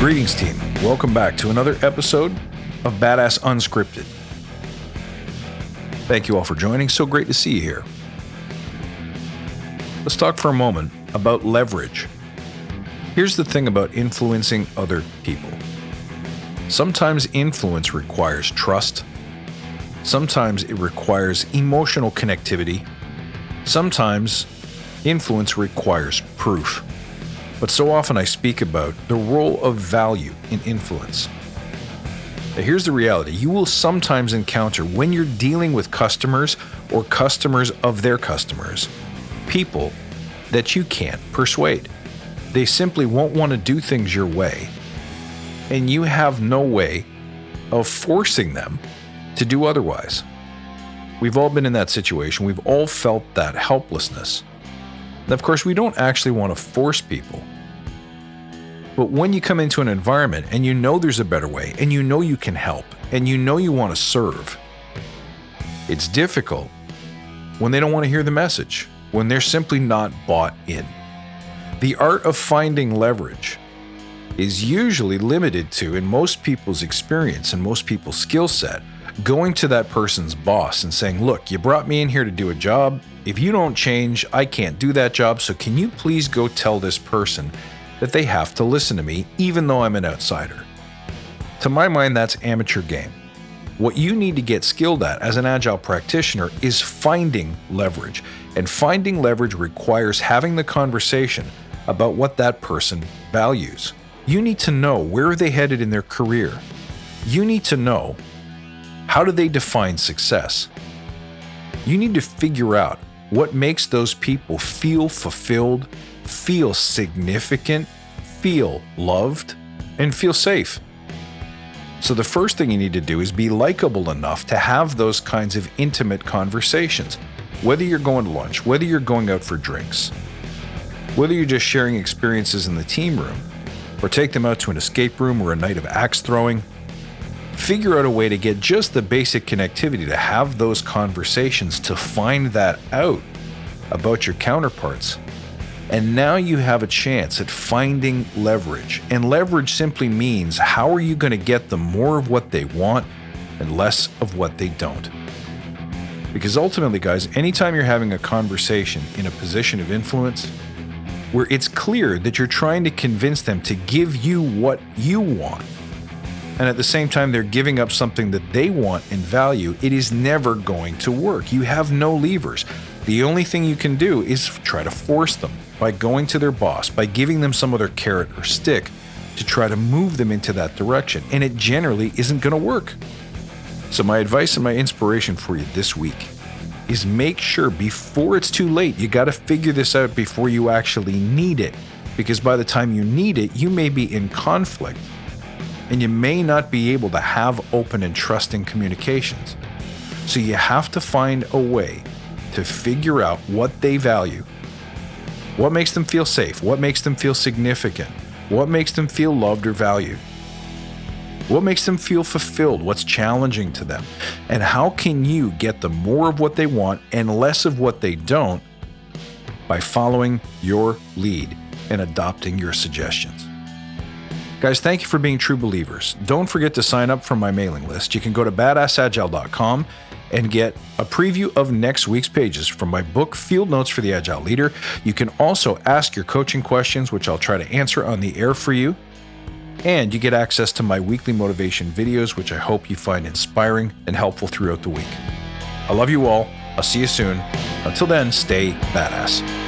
Greetings, team. Welcome back to another episode of Badass Unscripted. Thank you all for joining. So great to see you here. Let's talk for a moment about leverage. Here's the thing about influencing other people. Sometimes influence requires trust. Sometimes it requires emotional connectivity. Sometimes influence requires proof. But so often I speak about the role of value in influence. Now here's the reality. You will sometimes encounter, when you're dealing with customers or customers of their customers, people that you can't persuade. They simply won't want to do things your way, and you have no way of forcing them to do otherwise. We've all been in that situation. We've all felt that helplessness. And of course, we don't actually want to force people. But when you come into an environment and you know there's a better way, and you know you can help, and you know you want to serve, it's difficult when they don't want to hear the message, when they're simply not bought in. The art of finding leverage is usually limited to, in most people's experience and most people's skill set, going to that person's boss and saying, look, you brought me in here to do a job. If you don't change, I can't do that job. So can you please go tell this person that they have to listen to me, even though I'm an outsider? To my mind, that's amateur game. What you need to get skilled at as an Agile practitioner is finding leverage. And finding leverage requires having the conversation about what that person values. You need to know, where are they headed in their career? You need to know, how do they define success? You need to figure out what makes those people feel fulfilled, feel significant, feel loved, and feel safe. So the first thing you need to do is be likable enough to have those kinds of intimate conversations. Whether you're going to lunch, whether you're going out for drinks, whether you're just sharing experiences in the team room, or take them out to an escape room or a night of axe throwing, figure out a way to get just the basic connectivity to have those conversations, to find that out about your counterparts. And now you have a chance at finding leverage. And leverage simply means, how are you going to get them more of what they want and less of what they don't? Because ultimately, guys, anytime you're having a conversation in a position of influence, where it's clear that you're trying to convince them to give you what you want, and at the same time they're giving up something that they want and value, it is never going to work. You have no levers. The only thing you can do is try to force them by going to their boss, by giving them some other carrot or stick to try to move them into that direction. And it generally isn't going to work. So my advice and my inspiration for you this week is, make sure before it's too late, you got to figure this out before you actually need it. Because by the time you need it, you may be in conflict and you may not be able to have open and trusting communications. So you have to find a way to figure out what they value, what makes them feel safe, what makes them feel significant, what makes them feel loved or valued, what makes them feel fulfilled, what's challenging to them, and how can you get them more of what they want and less of what they don't by following your lead and adopting your suggestions. Guys, thank you for being true believers. Don't forget to sign up for my mailing list. You can go to badassagile.com and get a preview of next week's pages from my book, Field Notes for the Agile Leader. You can also ask your coaching questions, which I'll try to answer on the air for you. And you get access to my weekly motivation videos, which I hope you find inspiring and helpful throughout the week. I love you all. I'll see you soon. Until then, stay badass.